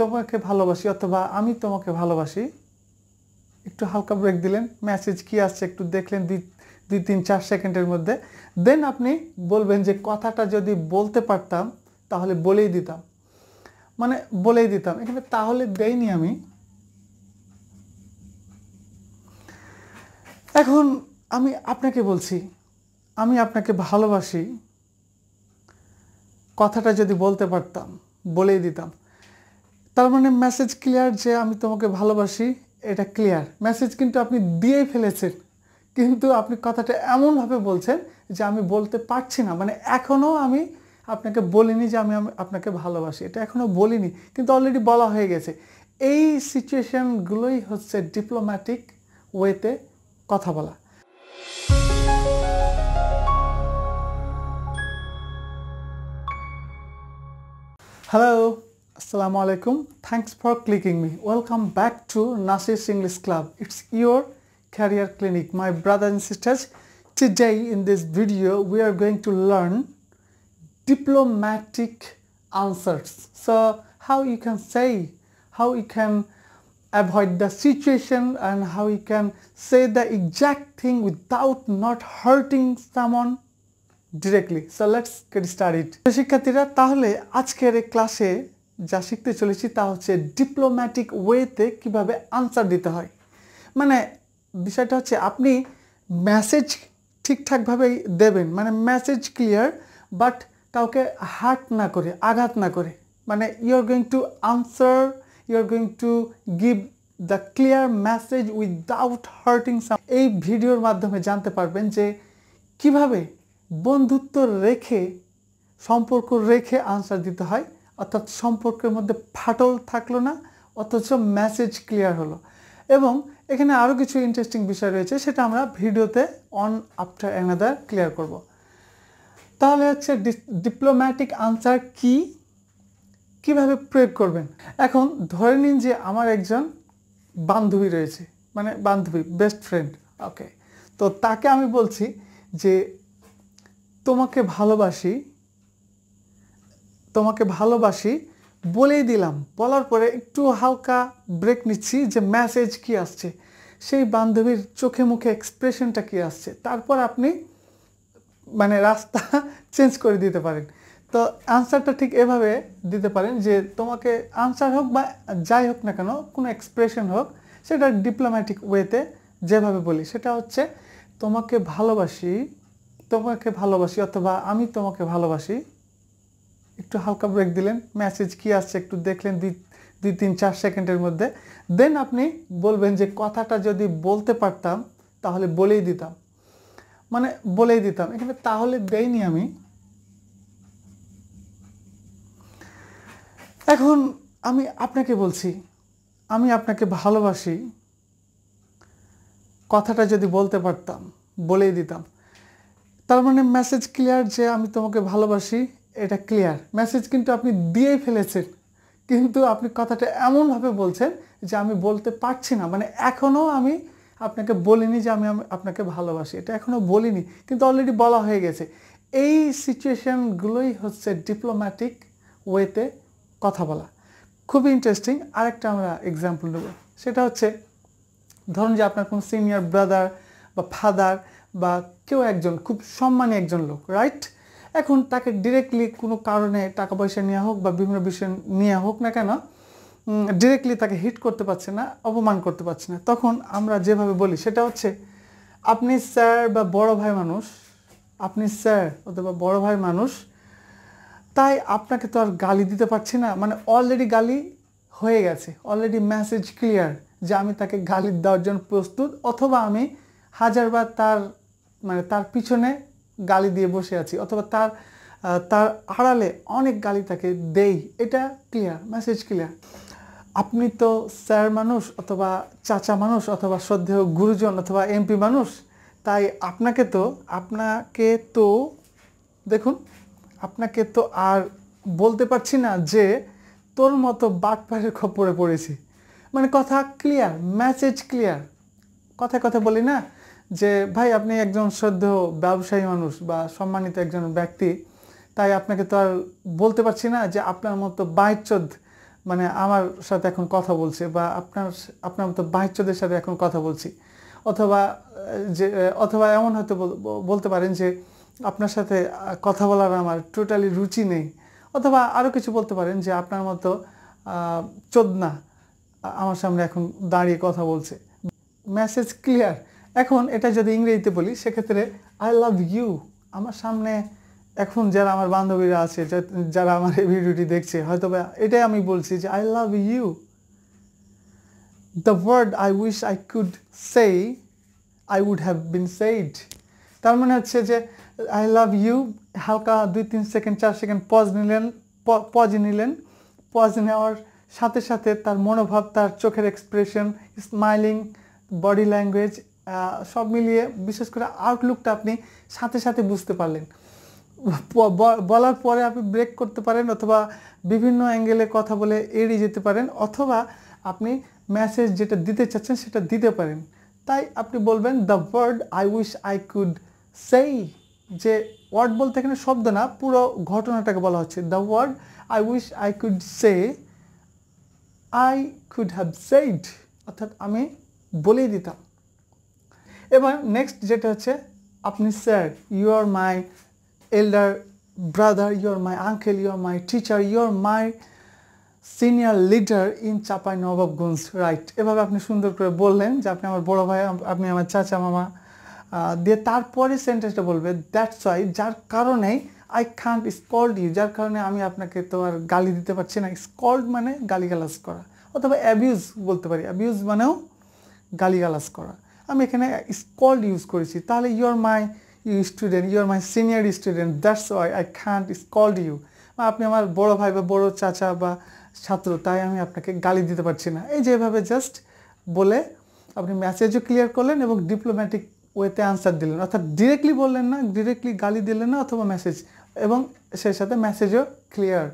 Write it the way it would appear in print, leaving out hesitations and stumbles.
তোমাকে ভালোবাসি অথবা আমি তোমাকে ভালোবাসি, একটু হালকা ব্রেক দিলেন, মেসেজ কি আসছে একটু দেখলেন 2-3-4 সেকেন্ডের মধ্যে, দেন আপনি বলবেন যে কথাটা যদি বলতে পারতাম তাহলে বলেই দিতাম, মানে বলেই দিতাম। এখানে তাহলে দেইনি আমি। এখন আমি আপনাকে বলছি আমি আপনাকে ভালোবাসি, কথাটা যদি বলতে পারতাম বলেই দিতাম। তার মানে মেসেজ ক্লিয়ার যে আমি তোমাকে ভালোবাসি, এটা ক্লিয়ার মেসেজ, কিন্তু আপনি দিয়েই ফেলেছেন, কিন্তু আপনি কথাটা এমনভাবে বলছেন যে আমি বলতে পারছি না, মানে এখনও আমি আপনাকে বলিনি যে আমি আপনাকে ভালোবাসি, এটা এখনও বলিনি, কিন্তু অলরেডি বলা হয়ে গেছে। এই সিচুয়েশনগুলোই হচ্ছে ডিপ্লোম্যাটিক ওয়েতে কথা বলা। Hello, Assalamu alaikum. Thanks for clicking me. Welcome back to Nasir's English Club. It's your career clinic, my brothers and sisters. Today in this video we are going to learn diplomatic answers. So how you can say, how you can avoid the situation and how you can say the exact thing without not hurting someone directly. So let's get started. শিক্ষার্থীরা, তাহলে আজকের এই ক্লাসে যা শিখতে চলেছি তা হচ্ছে ডিপ্লোম্যাটিক ওয়েতে কিভাবে আনসার দিতে হয়। মানে বিষয়টা হচ্ছে আপনি মেসেজ ঠিকঠাকভাবেই দেবেন, মানে মেসেজ ক্লিয়ার, বাট কাউকে হার্ট না করে, আঘাত না করে, মানে you are going to answer, you are going to give the clear message without hurting some. এই ভিডিওর মাধ্যমে জানতে পারবেন যে কিভাবে বন্ধুত্ব রেখে, সম্পর্ক রেখে আনসার দিতে হয়, অর্থাৎ সম্পর্কের মধ্যে ফাটল থাকলো না অথচ মেসেজ ক্লিয়ার হলো। এবং এখানে আরও কিছু ইন্টারেস্টিং বিষয় রয়েছে, সেটা আমরা ভিডিওতে অন আফটার অ্যানাদার ক্লিয়ার করব। তাহলে হচ্ছে ডিপ্লোম্যাটিক আনসার কি, কিভাবে প্রয়োগ করবেন। এখন ধরে নিন যে আমার একজন বান্ধবী রয়েছে, মানে বান্ধবী, বেস্ট ফ্রেন্ড, ওকে। তো তাকে আমি বলছি যে তোমাকে ভালোবাসি, তোমাকে ভালোবাসি বলেই দিলাম। বলার পরে একটু হালকা ব্রেক নিচ্ছি যে মেসেজ কি আসছে, সেই বান্ধবীর চোখে মুখে এক্সপ্রেশনটা কি আসছে, তারপর আপনি মানে রাস্তা চেঞ্জ করে দিতে পারেন। তো আনসারটা ঠিক এভাবে দিতে পারেন যে তোমাকে আনসার হোক বা যাই হোক না কেন, কোনো এক্সপ্রেশন হোক, সেটা ডিপ্লোম্যাটিক ওয়েতে যেভাবে বলি সেটা হচ্ছে তোমাকে ভালোবাসি, তোমাকে ভালোবাসি অথবা আমি তোমাকে ভালোবাসি, একটু হালকা ব্রেক দিলেন, মেসেজ কি আসছে একটু দেখলেন 2-3-4 সেকেন্ডের মধ্যে, দেন আপনি বলবেন যে কথাটা যদি বলতে পারতাম তাহলে বলেই দিতাম, মানে বলেই দিতাম। এখানে তাহলে দেইনি আমি। এখন আমি আপনাকে বলছি আমি আপনাকে ভালোবাসি, কথাটা যদি বলতে পারতাম বলেই দিতাম। তার মানে মেসেজ ক্লিয়ার যে আমি তোমাকে ভালোবাসি, এটা ক্লিয়ার মেসেজ, কিন্তু আপনি দিয়েই ফেলেছেন, কিন্তু আপনি কথাটা এমনভাবে বলছেন যে আমি বলতে পারছি না, মানে এখনও আমি আপনাকে বলিনি যে আমি আপনাকে ভালোবাসি, এটা এখনও বলিনি, কিন্তু অলরেডি বলা হয়ে গেছে। এই সিচুয়েশনগুলোই হচ্ছে ডিপ্লোম্যাটিক ওয়েতে কথা বলা। খুবই ইন্টারেস্টিং। আরেকটা আমরা এক্সাম্পল নেব, সেটা হচ্ছে ধরুন যে আপনার কোনো সিনিয়র ব্রাদার বা ফাদার বা কেউ একজন খুব সম্মানী একজন লোক, রাইট? এখন তাকে ডিরেক্টলি কোনো কারণে টাকা পয়সা নেওয়া হোক বা বিভিন্ন বিষয় নিয়ে হোক না কেন, ডিরেক্টলি তাকে হিট করতে পারছে না, অপমান করতে পারছে না, তখন আমরা যেভাবে বলি সেটা হচ্ছে আপনি স্যার বা বড় ভাই মানুষ, আপনি স্যার অথবা বড় ভাই মানুষ, তাই আপনাকে তো আর গালি দিতে পারছি না, মানে অলরেডি গালি হয়ে গেছে, অলরেডি মেসেজ ক্লিয়ার যে আমি তাকে গালি দেওয়ার জন্য প্রস্তুত, অথবা আমি হাজারবার তার পিছনে গালি দিয়ে বসে আছি, অথবা তার আড়ালে অনেক গালি তাকে দেই, এটা ক্লিয়ার, মেসেজ ক্লিয়ার। আপনি তো স্যার মানুষ অথবা চাচা মানুষ অথবা শ্রদ্ধেয় গুরুজন অথবা এমপি মানুষ, তাই আপনাকে তো দেখুন, আপনাকে তো আর বলতে পারছি না যে তোর মতো বাটপাড়ের খপ্পরে পড়েছি, মানে কথা ক্লিয়ার, মেসেজ ক্লিয়ার। কথায় কথা বলি না যে ভাই আপনি একজন শ্রদ্ধেয় ব্যবসায়ী মানুষ বা সম্মানিত একজন ব্যক্তি, তাই আপনাকে তো আর বলতে পারছি না যে আপনার মতো বাইচোদ মানে আমার সাথে এখন কথা বলছে, বা আপনার মতো বাহিচ্যদের সাথে এখন কথা বলছি, অথবা অথবা এমন হয়তো বলতে পারেন যে আপনার সাথে কথা বলার আমার টোটালি রুচি নেই, অথবা আরও কিছু বলতে পারেন যে আপনার মতো চোদনা আমার সামনে এখন দাঁড়িয়ে কথা বলছে। Message clear. এখন এটা যদি ইংরেজিতে বলি সেক্ষেত্রে আই লাভ ইউ। আমার সামনে এখন যারা আমার বান্ধবীরা আছে, যারা আমার এই ভিডিওটি দেখছে, হয়তো এটাই আমি বলছি যে I love you. The word I wish I could say I would have been said. তার মানে হচ্ছে যে আই লাভ ইউ, হালকা 2-3 সেকেন্ড 4 সেকেন্ড পজ নিলেন। পজ নেওয়ার সাথে সাথে তার মনোভাব, তার চোখের এক্সপ্রেশন, স্মাইলিং, বডি ল্যাঙ্গুয়েজ সব মিলিয়ে বিশেষ করে আউটলুকটা আপনি সাথে সাথে বুঝতে পারলেন। বলার পরে আপনি ব্রেক করতে পারেন, অথবা বিভিন্ন অ্যাঙ্গেলে কথা বলে এড়িয়ে যেতে পারেন, অথবা আপনি মেসেজ যেটা দিতে চাচ্ছেন সেটা দিতে পারেন। তাই আপনি বলবেন the word I wish I could say. যে ওয়ার্ড বলতে এখানে শব্দ না, পুরো ঘটনাটাকে বলা হচ্ছে। The word I wish I could say I could have said, অর্থাৎ আমি বলেই দিতাম। এবার নেক্সট যেটা হচ্ছে আপনি sir, you are my elder brother, you are my uncle, you are my teacher, you are my senior leader in Chapainawabganj, right. এভাবে আপনি সুন্দর করে বললেন যে আপনি আমার বড় ভাই, আপনি আমার চাচা মামা, দিয়ে তারপরে সেন্টেন্সটা বলবে দ্যাটস ওয়াই, যার কারণেই আই কান্ট স্কল্ড ইউ, যার কারণে আমি আপনাকে তো আর গালি দিতে পারছি না। স্কল্ড মানে গালিগালাজ করা, অথবা অ্যাবিউজ বলতে পারি। অ্যাবিউজ মানেও গালিগালাজ করা। আমি এখানে স্কল্ড ইউজ করেছি। তাহলে you are my student, you are my senior student, that's why I can't scold you. আপনি আমার বড় ভাই বা বড় চাচা বা ছাত্র, তাই আমি আপনাকে গালি দিতে পারছি না। এই যে এভাবে জাস্ট বলে আপনি মেসেজও ক্লিয়ার করলেন এবং ডিপ্লোম্যাটিক ওয়েতে আনসার দিলেন, অর্থাৎ ডিরেক্টলি বললেন না, ডিরেক্টলি গালি দিলেন না, অথবা মেসেজ, এবং সেই সাথে মেসেজও ক্লিয়ার।